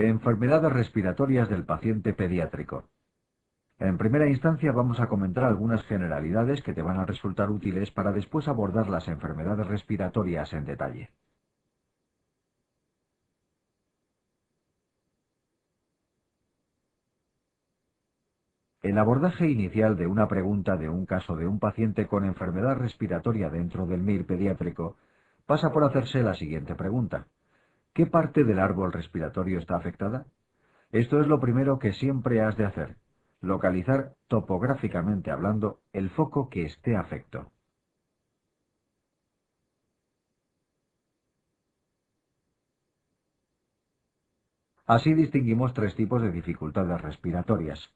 Enfermedades respiratorias del paciente pediátrico. En primera instancia vamos a comentar algunas generalidades que te van a resultar útiles para después abordar las enfermedades respiratorias en detalle. El abordaje inicial de una pregunta de un caso de un paciente con enfermedad respiratoria dentro del MIR pediátrico pasa por hacerse la siguiente pregunta. ¿Qué parte del árbol respiratorio está afectada? Esto es lo primero que siempre has de hacer, localizar topográficamente hablando el foco que esté afecto. Así distinguimos tres tipos de dificultades respiratorias.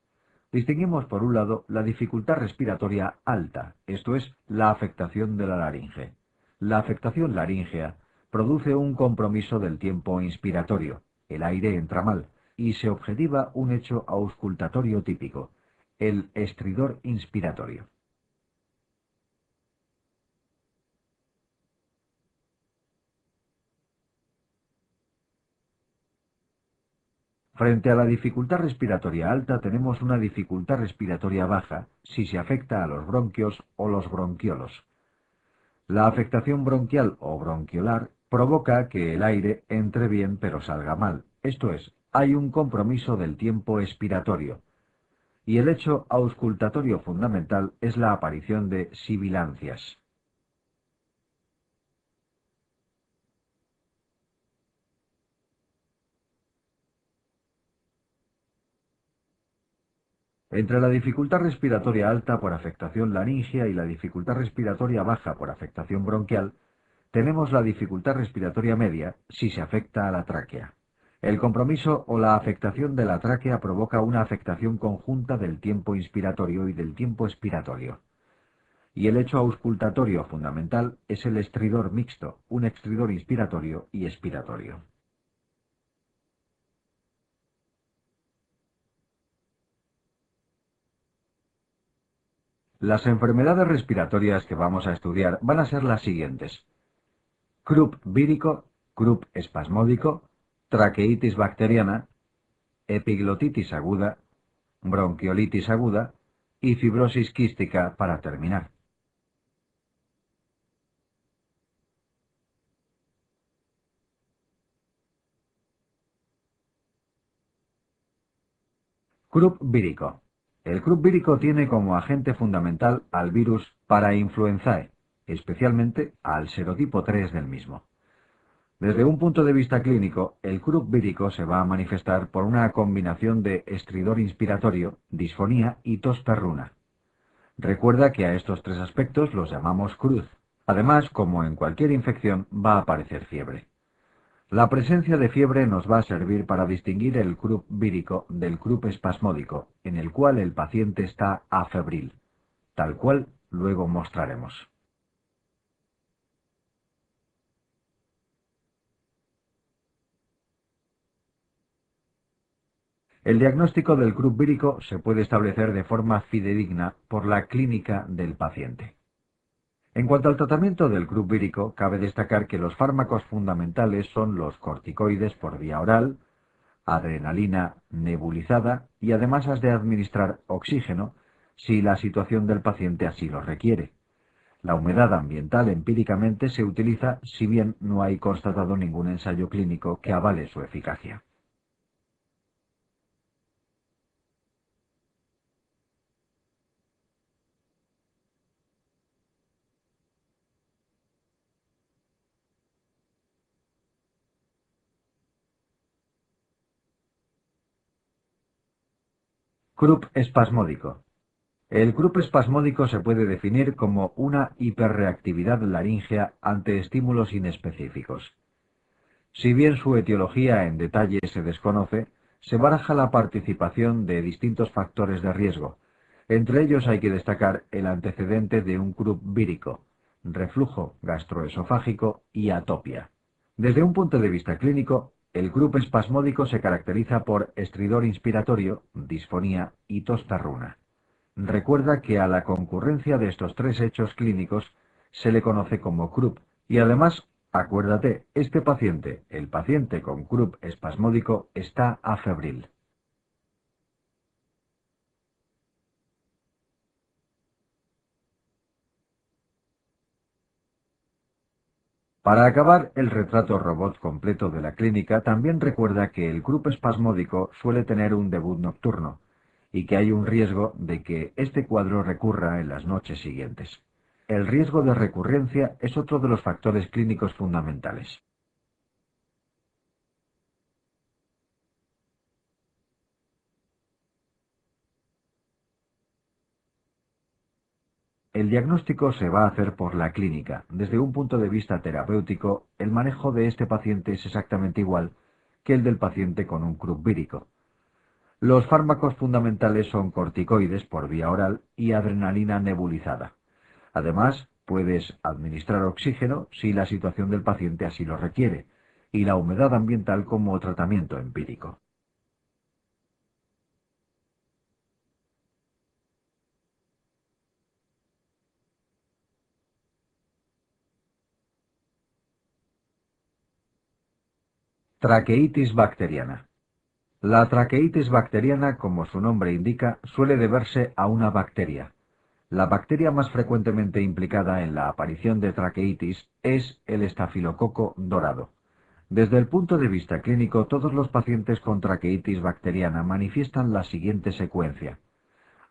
Distinguimos por un lado la dificultad respiratoria alta, esto es, la afectación de la laringe. La afectación laríngea produce un compromiso del tiempo inspiratorio, el aire entra mal, y se objetiva un hecho auscultatorio típico, el estridor inspiratorio. Frente a la dificultad respiratoria alta tenemos una dificultad respiratoria baja si se afecta a los bronquios o los bronquiolos. La afectación bronquial o bronquiolar provoca que el aire entre bien pero salga mal, esto es, hay un compromiso del tiempo expiratorio, y el hecho auscultatorio fundamental es la aparición de sibilancias. Entre la dificultad respiratoria alta por afectación laringea y la dificultad respiratoria baja por afectación bronquial, tenemos la dificultad respiratoria media si se afecta a la tráquea. El compromiso o la afectación de la tráquea provoca una afectación conjunta del tiempo inspiratorio y del tiempo expiratorio. Y el hecho auscultatorio fundamental es el estridor mixto, un estridor inspiratorio y expiratorio. Las enfermedades respiratorias que vamos a estudiar van a ser las siguientes: croup vírico, croup espasmódico, traqueitis bacteriana, epiglotitis aguda, bronquiolitis aguda y fibrosis quística para terminar. Croup vírico. El croup vírico tiene como agente fundamental al virus Parainfluenzae, especialmente al serotipo 3 del mismo. Desde un punto de vista clínico, el croup vírico se va a manifestar por una combinación de estridor inspiratorio, disfonía y tos perruna. Recuerda que a estos tres aspectos los llamamos cruz. Además, como en cualquier infección, va a aparecer fiebre. La presencia de fiebre nos va a servir para distinguir el croup vírico del croup espasmódico, en el cual el paciente está afebril, tal cual luego mostraremos. El diagnóstico del croup vírico se puede establecer de forma fidedigna por la clínica del paciente. En cuanto al tratamiento del croup vírico, cabe destacar que los fármacos fundamentales son los corticoides por vía oral, adrenalina nebulizada y además has de administrar oxígeno si la situación del paciente así lo requiere. La humedad ambiental empíricamente se utiliza si bien no hay constatado ningún ensayo clínico que avale su eficacia. Croup espasmódico. El croup espasmódico se puede definir como una hiperreactividad laríngea ante estímulos inespecíficos. Si bien su etiología en detalle se desconoce, se baraja la participación de distintos factores de riesgo. Entre ellos hay que destacar el antecedente de un croup vírico, reflujo gastroesofágico y atopia. Desde un punto de vista clínico, el croup espasmódico se caracteriza por estridor inspiratorio, disfonía y tos perruna. Recuerda que a la concurrencia de estos tres hechos clínicos se le conoce como croup y además Acuérdate, este paciente, el paciente con Krupp espasmódico, está afebril. Para acabar el retrato robot completo de la clínica, también recuerda que el Krupp espasmódico suele tener un debut nocturno y que hay un riesgo de que este cuadro recurra en las noches siguientes. El riesgo de recurrencia es otro de los factores clínicos fundamentales. El diagnóstico se va a hacer por la clínica. Desde un punto de vista terapéutico, el manejo de este paciente es exactamente igual que el del paciente con un Krupp vírico. Los fármacos fundamentales son corticoides por vía oral y adrenalina nebulizada. Además, puedes administrar oxígeno si la situación del paciente así lo requiere, y la humedad ambiental como tratamiento empírico. Traqueitis bacteriana. La traqueitis bacteriana, como su nombre indica, suele deberse a una bacteria. La bacteria más frecuentemente implicada en la aparición de traqueitis es el estafilococo dorado. Desde el punto de vista clínico, todos los pacientes con traqueitis bacteriana manifiestan la siguiente secuencia.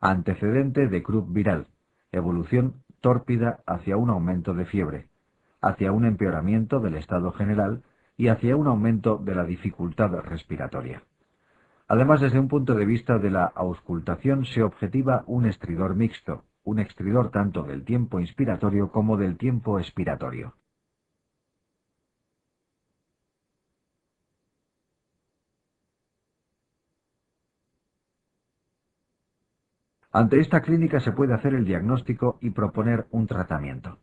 Antecedente de Krupp viral. Evolución tórpida hacia un aumento de fiebre, hacia un empeoramiento del estado general y hacia un aumento de la dificultad respiratoria. Además, desde un punto de vista de la auscultación, se objetiva un estridor mixto, un estridor tanto del tiempo inspiratorio como del tiempo expiratorio. Ante esta clínica se puede hacer el diagnóstico y proponer un tratamiento.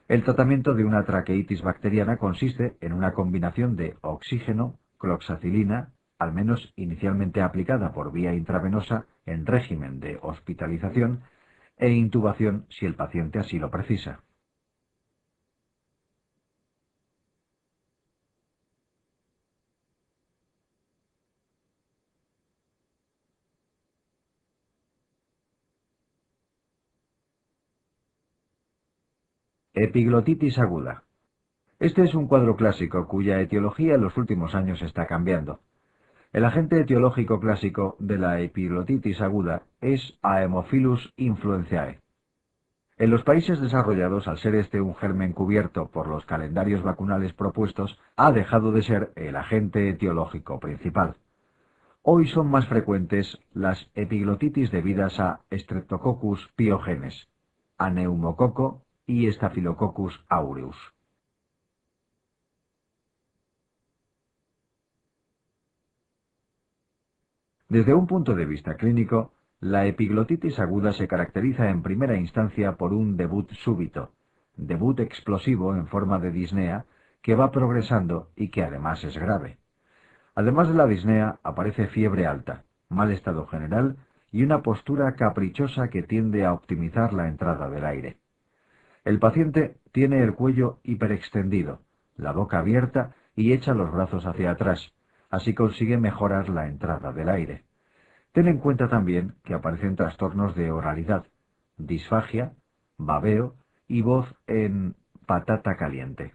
El tratamiento de una traqueitis bacteriana consiste en una combinación de oxígeno, cloxacilina, al menos inicialmente aplicada por vía intravenosa en régimen de hospitalización, e intubación si el paciente así lo precisa. Epiglotitis aguda. Este es un cuadro clásico cuya etiología en los últimos años está cambiando. El agente etiológico clásico de la epiglotitis aguda es Haemophilus influenzae. En los países desarrollados, al ser este un germen cubierto por los calendarios vacunales propuestos, ha dejado de ser el agente etiológico principal. Hoy son más frecuentes las epiglotitis debidas a Streptococcus pyogenes, a neumococo y Staphylococcus aureus. Desde un punto de vista clínico, la epiglotitis aguda se caracteriza en primera instancia por un debut súbito, debut explosivo en forma de disnea que va progresando y que además es grave. Además de la disnea, aparece fiebre alta, mal estado general y una postura caprichosa que tiende a optimizar la entrada del aire. El paciente tiene el cuello hiperextendido, la boca abierta y echa los brazos hacia atrás, así consigue mejorar la entrada del aire. Ten en cuenta también que aparecen trastornos de oralidad, disfagia, babeo y voz en patata caliente.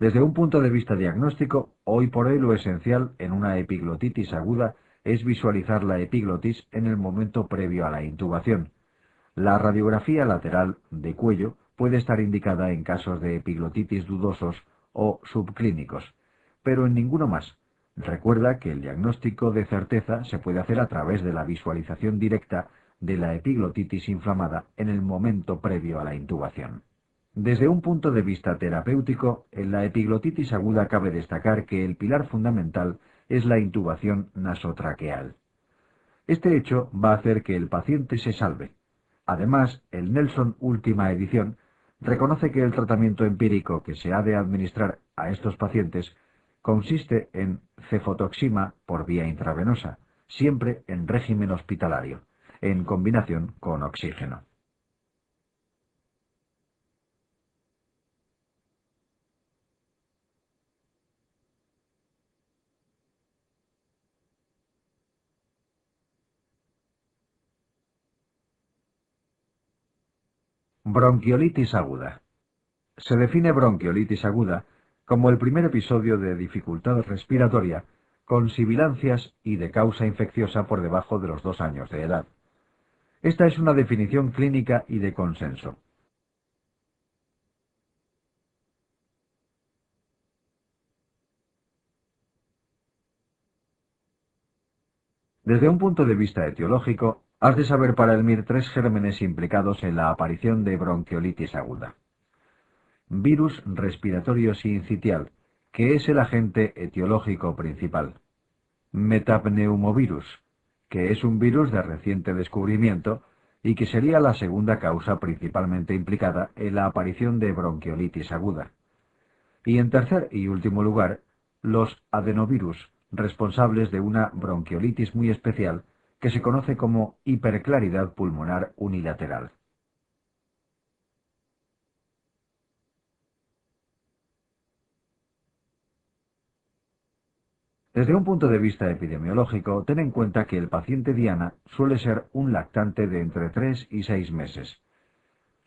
Desde un punto de vista diagnóstico, hoy por hoy lo esencial en una epiglotitis aguda es visualizar la epiglotis en el momento previo a la intubación. La radiografía lateral de cuello puede estar indicada en casos de epiglotitis dudosos o subclínicos, pero en ninguno más. Recuerda que el diagnóstico de certeza se puede hacer a través de la visualización directa de la epiglotitis inflamada en el momento previo a la intubación. Desde un punto de vista terapéutico, en la epiglotitis aguda cabe destacar que el pilar fundamental es la intubación nasotraqueal. Este hecho va a hacer que el paciente se salve. Además, el Nelson Última Edición reconoce que el tratamiento empírico que se ha de administrar a estos pacientes consiste en cefotoxima por vía intravenosa, siempre en régimen hospitalario, en combinación con oxígeno. Bronquiolitis aguda. Se define bronquiolitis aguda como el primer episodio de dificultad respiratoria con sibilancias y de causa infecciosa por debajo de los 2 años de edad. Esta es una definición clínica y de consenso. Desde un punto de vista etiológico, has de saber para el MIR 3 gérmenes implicados en la aparición de bronquiolitis aguda. Virus respiratorio sincitial, que es el agente etiológico principal. Metapneumovirus, que es un virus de reciente descubrimiento y que sería la segunda causa principalmente implicada en la aparición de bronquiolitis aguda. Y en tercer y último lugar, los adenovirus, responsables de una bronquiolitis muy especial que se conoce como hiperclaridad pulmonar unilateral. Desde un punto de vista epidemiológico, ten en cuenta que el paciente diana suele ser un lactante de entre 3 y 6 meses.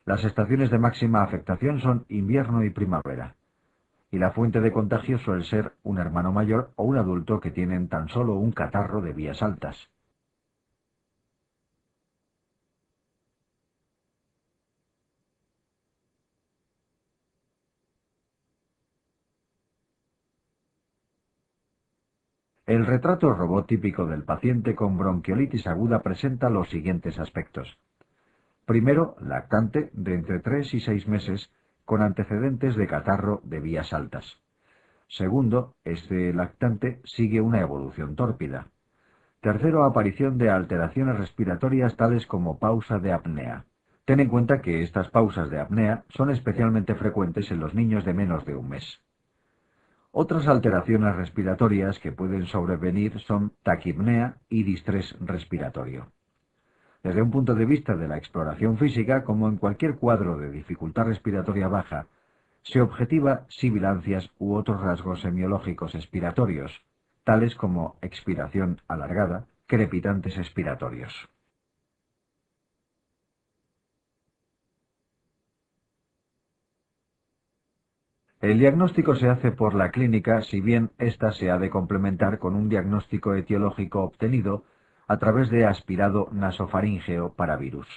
Las estaciones de máxima afectación son invierno y primavera, y la fuente de contagio suele ser un hermano mayor o un adulto que tienen tan solo un catarro de vías altas. El retrato robot típico del paciente con bronquiolitis aguda presenta los siguientes aspectos. Primero, lactante de entre 3 y 6 meses con antecedentes de catarro de vías altas. Segundo, este lactante sigue una evolución tórpida. Tercero, aparición de alteraciones respiratorias tales como pausa de apnea. Ten en cuenta que estas pausas de apnea son especialmente frecuentes en los niños de menos de un mes. Otras alteraciones respiratorias que pueden sobrevenir son taquipnea y distrés respiratorio. Desde un punto de vista de la exploración física, como en cualquier cuadro de dificultad respiratoria baja, se objetiva sibilancias u otros rasgos semiológicos expiratorios, tales como expiración alargada, crepitantes expiratorios. El diagnóstico se hace por la clínica, si bien ésta se ha de complementar con un diagnóstico etiológico obtenido a través de aspirado nasofaríngeo para virus.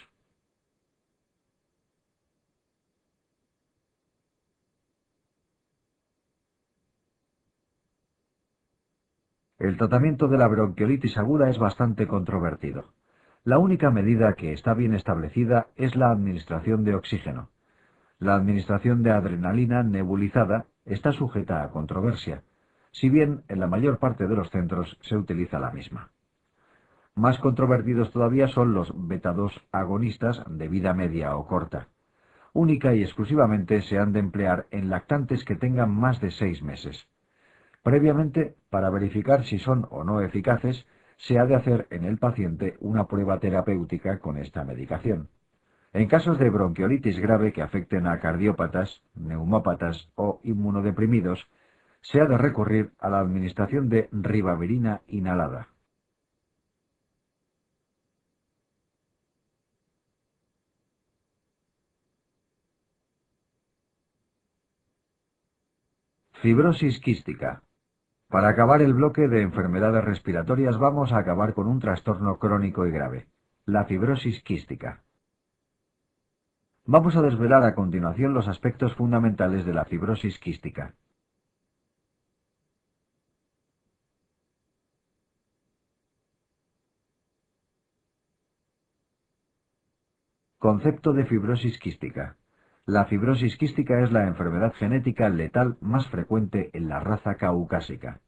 El tratamiento de la bronquiolitis aguda es bastante controvertido. La única medida que está bien establecida es la administración de oxígeno. La administración de adrenalina nebulizada está sujeta a controversia, si bien en la mayor parte de los centros se utiliza la misma. Más controvertidos todavía son los beta-2 agonistas de vida media o corta. Única y exclusivamente se han de emplear en lactantes que tengan más de 6 meses. Previamente, para verificar si son o no eficaces, se ha de hacer en el paciente una prueba terapéutica con esta medicación. En casos de bronquiolitis grave que afecten a cardiópatas, neumópatas o inmunodeprimidos, se ha de recurrir a la administración de ribavirina inhalada. Fibrosis quística. Para acabar el bloque de enfermedades respiratorias vamos a acabar con un trastorno crónico y grave, la fibrosis quística. Vamos a desvelar a continuación los aspectos fundamentales de la fibrosis quística. Concepto de fibrosis quística. La fibrosis quística es la enfermedad genética letal más frecuente en la raza caucásica.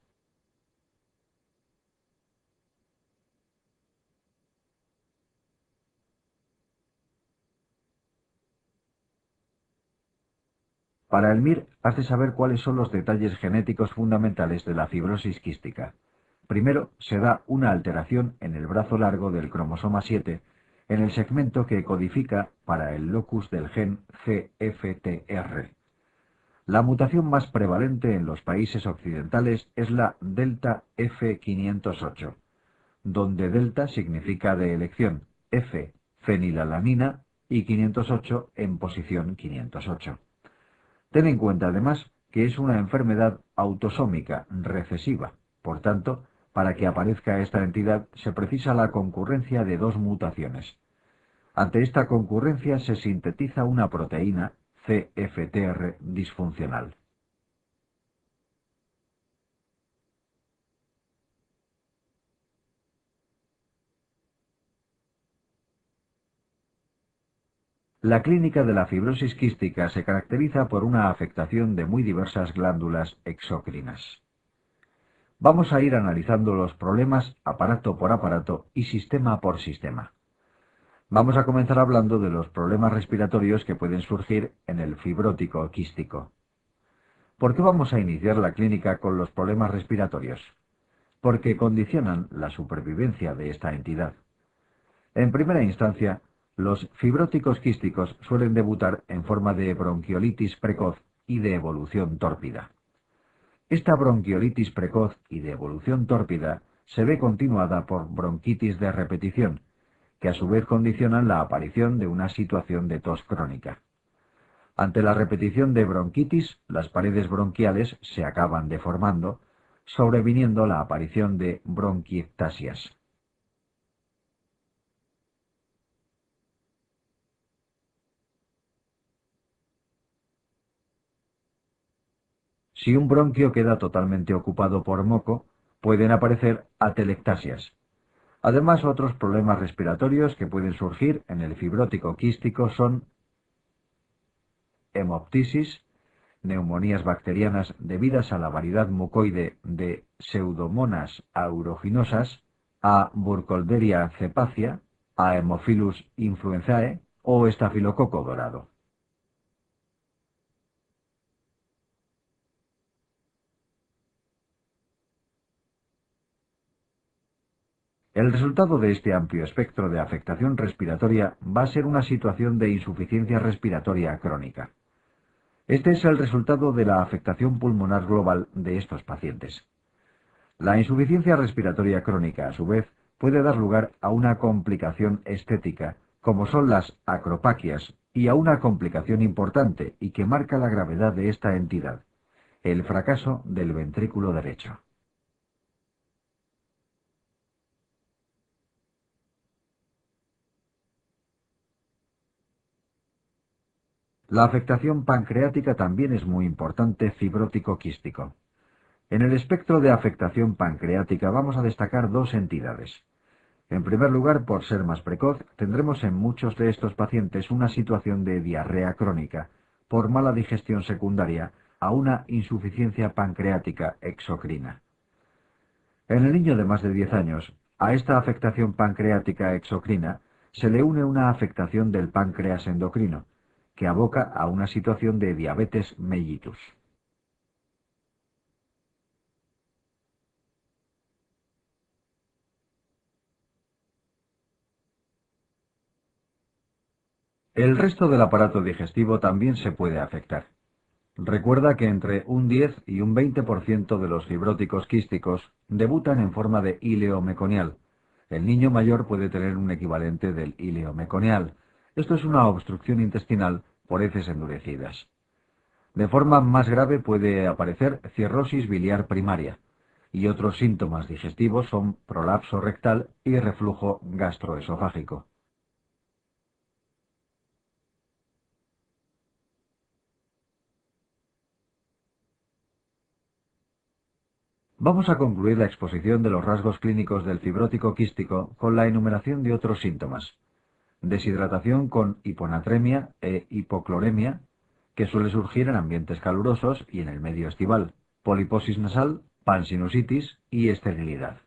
Para el MIR has de saber cuáles son los detalles genéticos fundamentales de la fibrosis quística. Primero, se da una alteración en el brazo largo del cromosoma 7, en el segmento que codifica para el locus del gen CFTR. La mutación más prevalente en los países occidentales es la delta F508, donde delta significa de elección, F, fenilalanina, y 508 en posición 508. Ten en cuenta además que es una enfermedad autosómica recesiva. Por tanto, para que aparezca esta entidad se precisa la concurrencia de dos mutaciones. Ante esta concurrencia se sintetiza una proteína, CFTR, disfuncional. La clínica de la fibrosis quística se caracteriza por una afectación de muy diversas glándulas exócrinas. Vamos a ir analizando los problemas aparato por aparato y sistema por sistema. Vamos a comenzar hablando de los problemas respiratorios que pueden surgir en el fibrótico quístico. ¿Por qué vamos a iniciar la clínica con los problemas respiratorios? Porque condicionan la supervivencia de esta entidad. En primera instancia, los fibróticos quísticos suelen debutar en forma de bronquiolitis precoz y de evolución tórpida. Esta bronquiolitis precoz y de evolución tórpida se ve continuada por bronquitis de repetición, que a su vez condicionan la aparición de una situación de tos crónica. Ante la repetición de bronquitis, las paredes bronquiales se acaban deformando, sobreviniendo la aparición de bronquiectasias. Si un bronquio queda totalmente ocupado por moco, pueden aparecer atelectasias. Además, otros problemas respiratorios que pueden surgir en el fibrótico quístico son hemoptisis, neumonías bacterianas debidas a la variedad mucoide de Pseudomonas aeruginosas, a Burkholderia cepacia, a Haemophilus influenzae o estafilococo dorado. El resultado de este amplio espectro de afectación respiratoria va a ser una situación de insuficiencia respiratoria crónica. Este es el resultado de la afectación pulmonar global de estos pacientes. La insuficiencia respiratoria crónica, a su vez, puede dar lugar a una complicación estética, como son las acropaquias, y a una complicación importante y que marca la gravedad de esta entidad, el fracaso del ventrículo derecho. La afectación pancreática también es muy importante fibrótico quístico. En el espectro de afectación pancreática vamos a destacar dos entidades. En primer lugar, por ser más precoz, tendremos en muchos de estos pacientes una situación de diarrea crónica, por mala digestión secundaria a una insuficiencia pancreática exocrina. En el niño de más de 10 años, a esta afectación pancreática exocrina se le une una afectación del páncreas endocrino, que aboca a una situación de diabetes mellitus. El resto del aparato digestivo también se puede afectar. Recuerda que entre un 10 y un 20% de los fibróticos quísticos debutan en forma de íleo meconial. El niño mayor puede tener un equivalente del íleo meconial. Esto es una obstrucción intestinal por heces endurecidas. De forma más grave puede aparecer cirrosis biliar primaria, y otros síntomas digestivos son prolapso rectal y reflujo gastroesofágico. Vamos a concluir la exposición de los rasgos clínicos del fibrótico quístico con la enumeración de otros síntomas. Deshidratación con hiponatremia e hipocloremia, que suele surgir en ambientes calurosos y en el medio estival. Poliposis nasal, pansinusitis y esterilidad.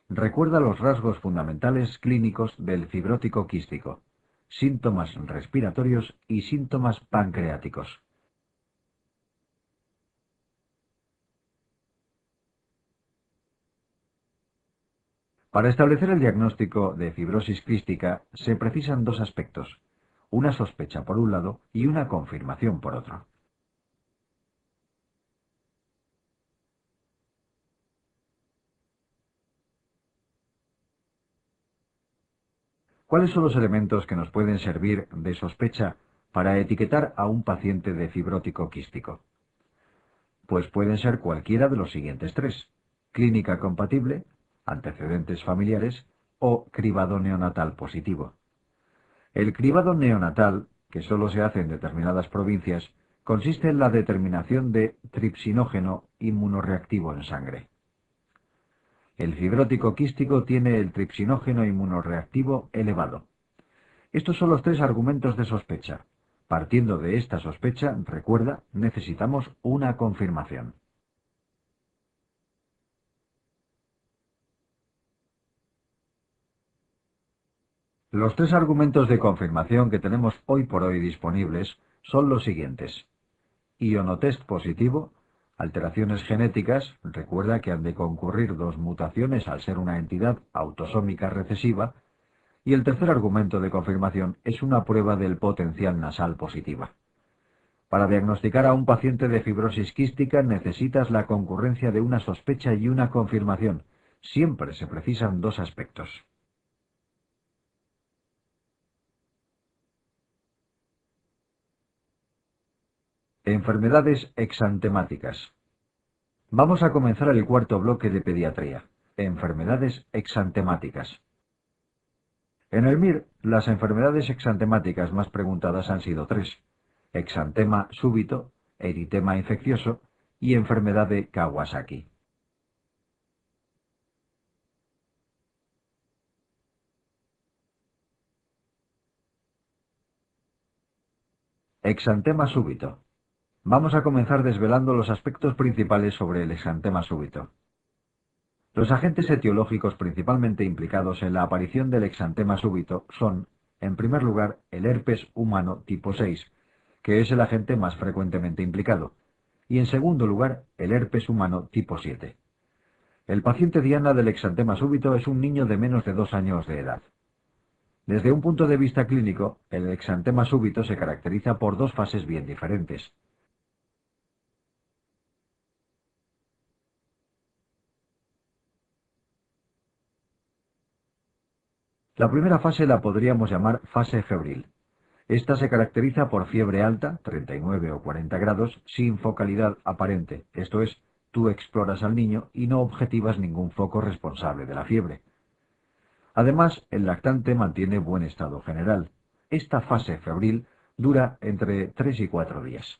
Recuerda los rasgos fundamentales clínicos del fibrótico quístico, síntomas respiratorios y síntomas pancreáticos. Para establecer el diagnóstico de fibrosis quística se precisan dos aspectos, una sospecha por un lado y una confirmación por otro. ¿Cuáles son los elementos que nos pueden servir de sospecha para etiquetar a un paciente de fibrótico quístico? Pues pueden ser cualquiera de los siguientes tres: clínica compatible, antecedentes familiares o cribado neonatal positivo. El cribado neonatal, que solo se hace en determinadas provincias, consiste en la determinación de tripsinógeno inmunorreactivo en sangre. El fibrótico quístico tiene el tripsinógeno inmunorreactivo elevado. Estos son los tres argumentos de sospecha. Partiendo de esta sospecha, recuerda, necesitamos una confirmación. Los tres argumentos de confirmación que tenemos hoy por hoy disponibles son los siguientes. Ionotest positivo, alteraciones genéticas, recuerda que han de concurrir dos mutaciones al ser una entidad autosómica recesiva, y el tercer argumento de confirmación es una prueba del potencial nasal positiva. Para diagnosticar a un paciente de fibrosis quística necesitas la concurrencia de una sospecha y una confirmación. Siempre se precisan dos aspectos. Enfermedades exantemáticas. Vamos a comenzar el cuarto bloque de pediatría. Enfermedades exantemáticas. En el MIR, las enfermedades exantemáticas más preguntadas han sido tres: exantema súbito, eritema infeccioso y enfermedad de Kawasaki. Exantema súbito. Vamos a comenzar desvelando los aspectos principales sobre el exantema súbito. Los agentes etiológicos principalmente implicados en la aparición del exantema súbito son, en primer lugar, el herpes humano tipo 6, que es el agente más frecuentemente implicado, y en segundo lugar, el herpes humano tipo 7. El paciente diana del exantema súbito es un niño de menos de 2 años de edad. Desde un punto de vista clínico, el exantema súbito se caracteriza por dos fases bien diferentes. La primera fase la podríamos llamar fase febril. Esta se caracteriza por fiebre alta, 39 o 40 grados, sin focalidad aparente, esto es, tú exploras al niño y no objetivas ningún foco responsable de la fiebre. Además, el lactante mantiene buen estado general. Esta fase febril dura entre 3 y 4 días.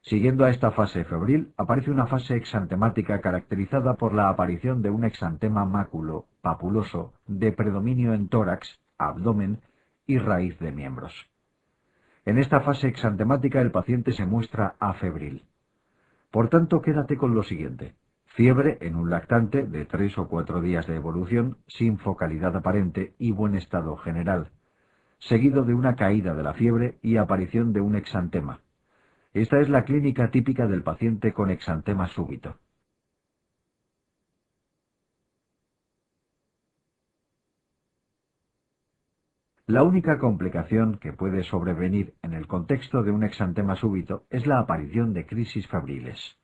Siguiendo a esta fase febril, aparece una fase exantemática caracterizada por la aparición de un exantema máculo papuloso de predominio en tórax, abdomen y raíz de miembros. En esta fase exantemática el paciente se muestra afebril. Por tanto, quédate con lo siguiente: fiebre en un lactante de 3 o 4 días de evolución, sin focalidad aparente y buen estado general, seguido de una caída de la fiebre y aparición de un exantema. Esta es la clínica típica del paciente con exantema súbito. La única complicación que puede sobrevenir en el contexto de un exantema súbito es la aparición de crisis febriles.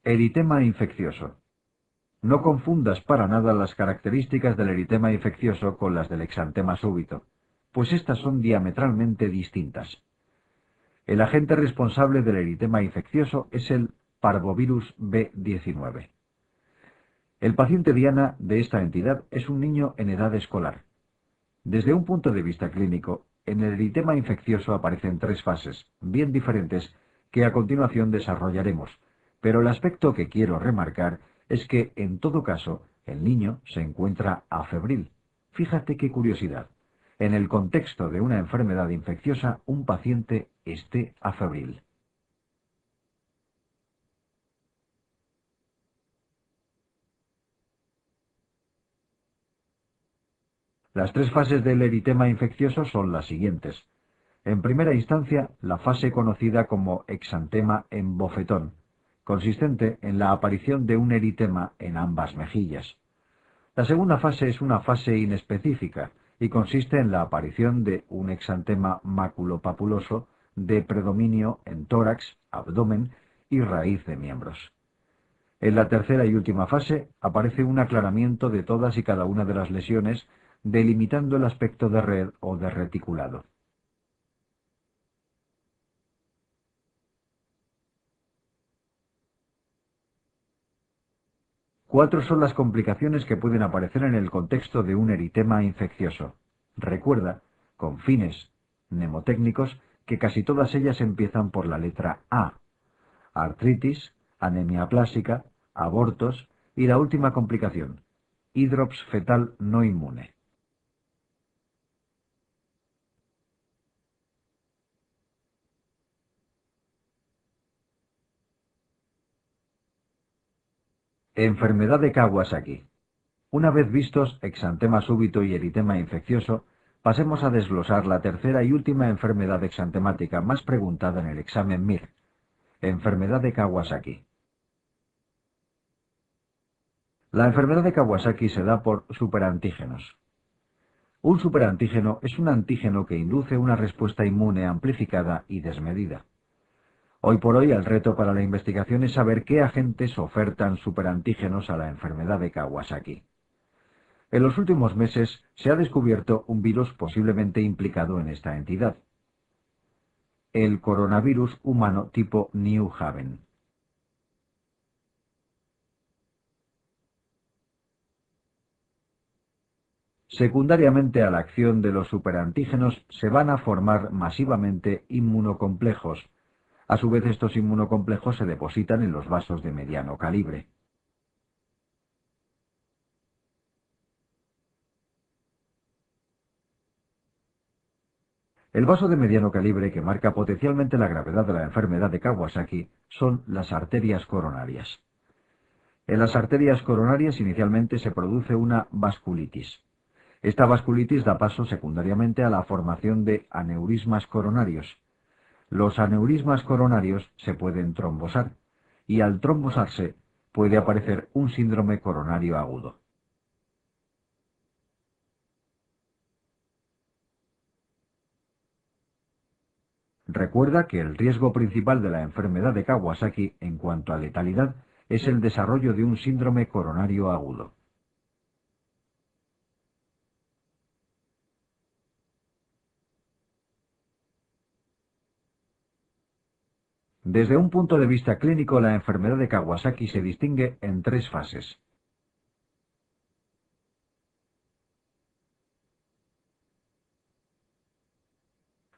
Eritema infeccioso. No confundas para nada las características del eritema infeccioso con las del exantema súbito, pues estas son diametralmente distintas. El agente responsable del eritema infeccioso es el parvovirus B19. El paciente diana de esta entidad es un niño en edad escolar. Desde un punto de vista clínico, en el eritema infeccioso aparecen tres fases, bien diferentes, que a continuación desarrollaremos, pero el aspecto que quiero remarcar es que, en todo caso, el niño se encuentra afebril. Fíjate qué curiosidad. En el contexto de una enfermedad infecciosa, un paciente esté afebril. Las tres fases del eritema infeccioso son las siguientes. En primera instancia, la fase conocida como exantema en bofetón, consistente en la aparición de un eritema en ambas mejillas. La segunda fase es una fase inespecífica y consiste en la aparición de un exantema maculopapuloso de predominio en tórax, abdomen y raíz de miembros. En la tercera y última fase aparece un aclaramiento de todas y cada una de las lesiones, delimitando el aspecto de red o de reticulado. Cuatro son las complicaciones que pueden aparecer en el contexto de un eritema infeccioso. Recuerda, con fines mnemotécnicos, que casi todas ellas empiezan por la letra A: artritis, anemia plástica, abortos y la última complicación, hidrops fetal no inmune. Enfermedad de Kawasaki. Una vez vistos exantema súbito y eritema infeccioso, pasemos a desglosar la tercera y última enfermedad exantemática más preguntada en el examen MIR, enfermedad de Kawasaki. La enfermedad de Kawasaki se da por superantígenos. Un superantígeno es un antígeno que induce una respuesta inmune amplificada y desmedida. Hoy por hoy el reto para la investigación es saber qué agentes ofertan superantígenos a la enfermedad de Kawasaki. En los últimos meses se ha descubierto un virus posiblemente implicado en esta entidad: el coronavirus humano tipo New Haven. Secundariamente a la acción de los superantígenos se van a formar masivamente inmunocomplejos. A su vez, estos inmunocomplejos se depositan en los vasos de mediano calibre. El vaso de mediano calibre que marca potencialmente la gravedad de la enfermedad de Kawasaki son las arterias coronarias. En las arterias coronarias inicialmente se produce una vasculitis. Esta vasculitis da paso secundariamente a la formación de aneurismas coronarios. Los aneurismas coronarios se pueden trombosar y al trombosarse puede aparecer un síndrome coronario agudo. Recuerda que el riesgo principal de la enfermedad de Kawasaki en cuanto a letalidad es el desarrollo de un síndrome coronario agudo. Desde un punto de vista clínico, la enfermedad de Kawasaki se distingue en tres fases.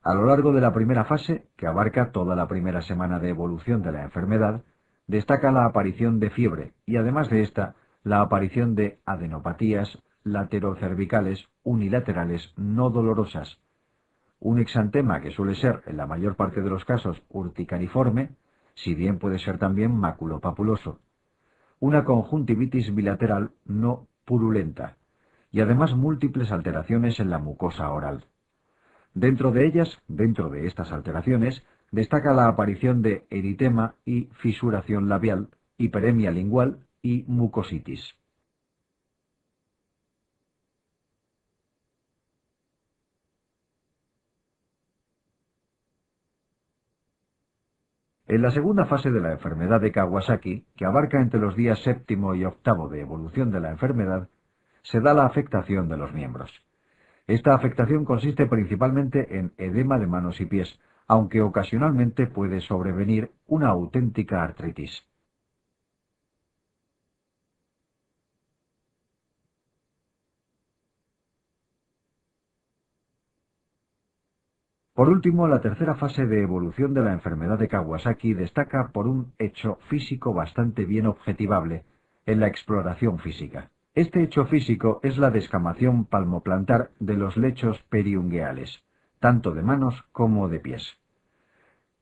A lo largo de la primera fase, que abarca toda la primera semana de evolución de la enfermedad, destaca la aparición de fiebre y, además de esta, la aparición de adenopatías laterocervicales unilaterales no dolorosas, un exantema que suele ser, en la mayor parte de los casos, urticariforme, si bien puede ser también maculopapuloso, una conjuntivitis bilateral no purulenta y además múltiples alteraciones en la mucosa oral. Dentro de estas alteraciones, destaca la aparición de eritema y fisuración labial, hiperemia lingual y mucositis. En la segunda fase de la enfermedad de Kawasaki, que abarca entre los días séptimo y octavo de evolución de la enfermedad, se da la afectación de los miembros. Esta afectación consiste principalmente en edema de manos y pies, aunque ocasionalmente puede sobrevenir una auténtica artritis. Por último, la tercera fase de evolución de la enfermedad de Kawasaki destaca por un hecho físico bastante bien objetivable en la exploración física. Este hecho físico es la descamación palmoplantar de los lechos periungueales, tanto de manos como de pies.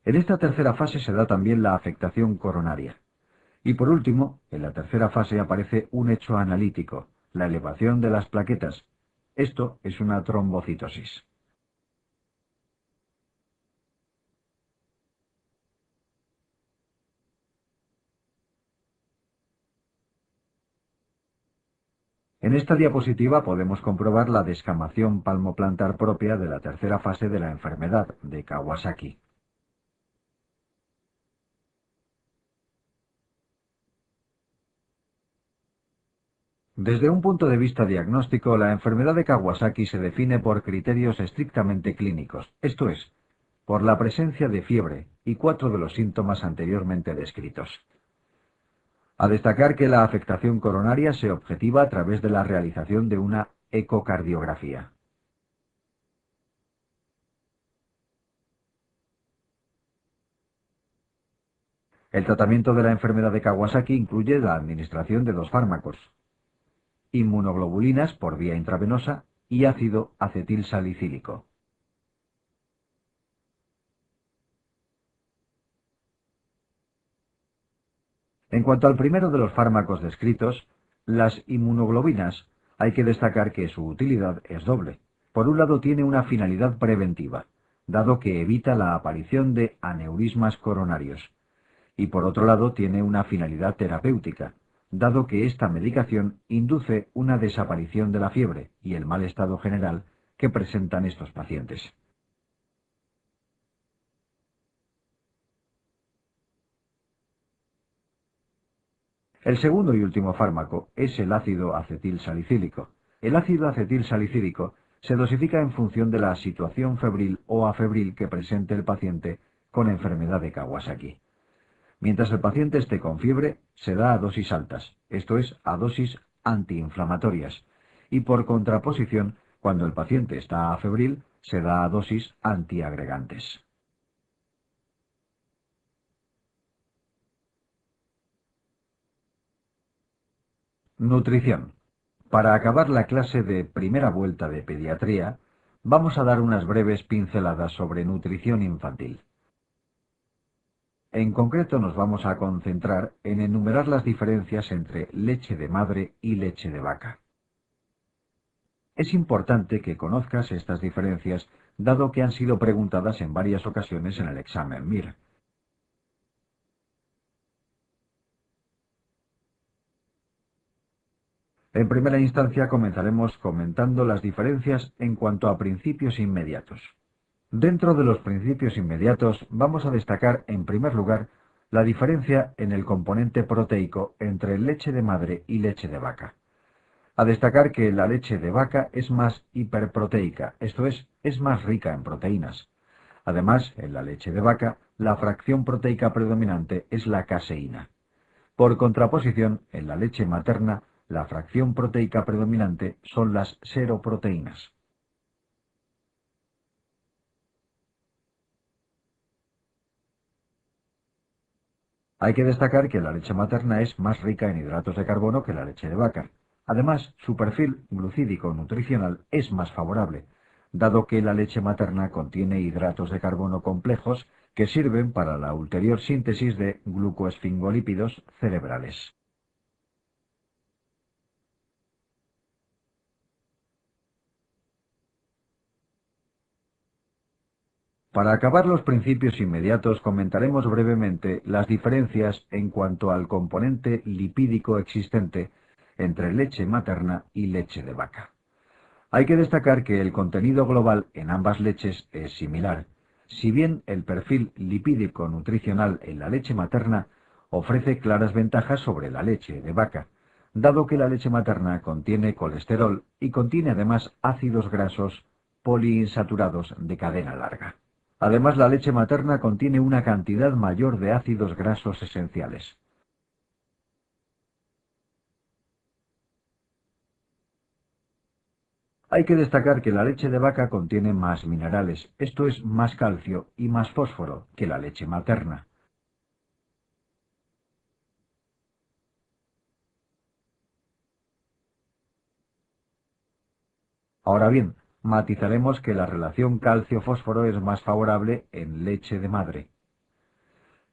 En esta tercera fase se da también la afectación coronaria. Y por último, en la tercera fase aparece un hecho analítico, la elevación de las plaquetas. Esto es una trombocitosis. En esta diapositiva podemos comprobar la descamación palmoplantar propia de la tercera fase de la enfermedad de Kawasaki. Desde un punto de vista diagnóstico, la enfermedad de Kawasaki se define por criterios estrictamente clínicos, esto es, por la presencia de fiebre y 4 de los síntomas anteriormente descritos. A destacar que la afectación coronaria se objetiva a través de la realización de una ecocardiografía. El tratamiento de la enfermedad de Kawasaki incluye la administración de dos fármacos, inmunoglobulinas por vía intravenosa y ácido acetilsalicílico. En cuanto al primero de los fármacos descritos, las inmunoglobinas, hay que destacar que su utilidad es doble. Por un lado tiene una finalidad preventiva, dado que evita la aparición de aneurismas coronarios, y por otro lado tiene una finalidad terapéutica, dado que esta medicación induce una desaparición de la fiebre y el mal estado general que presentan estos pacientes. El segundo y último fármaco es el ácido acetilsalicílico. El ácido acetilsalicílico se dosifica en función de la situación febril o afebril que presente el paciente con enfermedad de Kawasaki. Mientras el paciente esté con fiebre, se da a dosis altas, esto es, a dosis antiinflamatorias, y por contraposición, cuando el paciente está afebril, se da a dosis antiagregantes. Nutrición. Para acabar la clase de primera vuelta de pediatría, vamos a dar unas breves pinceladas sobre nutrición infantil. En concreto nos vamos a concentrar en enumerar las diferencias entre leche de madre y leche de vaca. Es importante que conozcas estas diferencias, dado que han sido preguntadas en varias ocasiones en el examen MIR. En primera instancia comenzaremos comentando las diferencias en cuanto a principios inmediatos. Dentro de los principios inmediatos vamos a destacar en primer lugar la diferencia en el componente proteico entre leche de madre y leche de vaca. A destacar que la leche de vaca es más hiperproteica, esto es más rica en proteínas. Además, en la leche de vaca, la fracción proteica predominante es la caseína. Por contraposición, en la leche materna, la fracción proteica predominante son las seroproteínas. Hay que destacar que la leche materna es más rica en hidratos de carbono que la leche de vaca. Además, su perfil glucídico nutricional es más favorable, dado que la leche materna contiene hidratos de carbono complejos que sirven para la ulterior síntesis de glucoesfingolípidos cerebrales. Para acabar los principios inmediatos, comentaremos brevemente las diferencias en cuanto al componente lipídico existente entre leche materna y leche de vaca. Hay que destacar que el contenido global en ambas leches es similar, si bien el perfil lipídico nutricional en la leche materna ofrece claras ventajas sobre la leche de vaca, dado que la leche materna contiene colesterol y contiene además ácidos grasos poliinsaturados de cadena larga. Además, la leche materna contiene una cantidad mayor de ácidos grasos esenciales. Hay que destacar que la leche de vaca contiene más minerales, esto es, más calcio y más fósforo que la leche materna. Ahora bien, matizaremos que la relación calcio-fósforo es más favorable en leche de madre.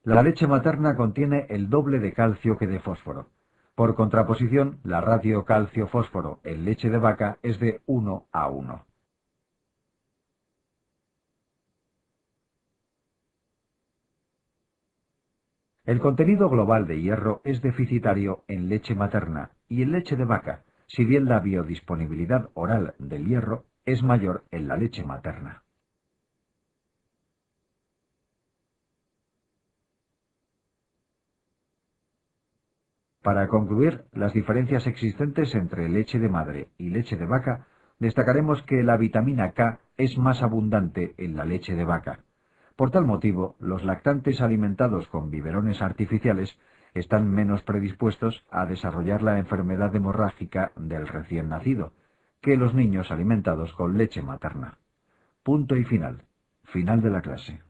La leche materna contiene el doble de calcio que de fósforo. Por contraposición, la ratio calcio-fósforo en leche de vaca es de 1:1. El contenido global de hierro es deficitario en leche materna y en leche de vaca, si bien la biodisponibilidad oral del hierro es mayor en la leche materna. Para concluir las diferencias existentes entre leche de madre y leche de vaca, destacaremos que la vitamina K es más abundante en la leche de vaca. Por tal motivo, los lactantes alimentados con biberones artificiales están menos predispuestos a desarrollar la enfermedad hemorrágica del recién nacido que los niños alimentados con leche materna. Punto y final. Final de la clase.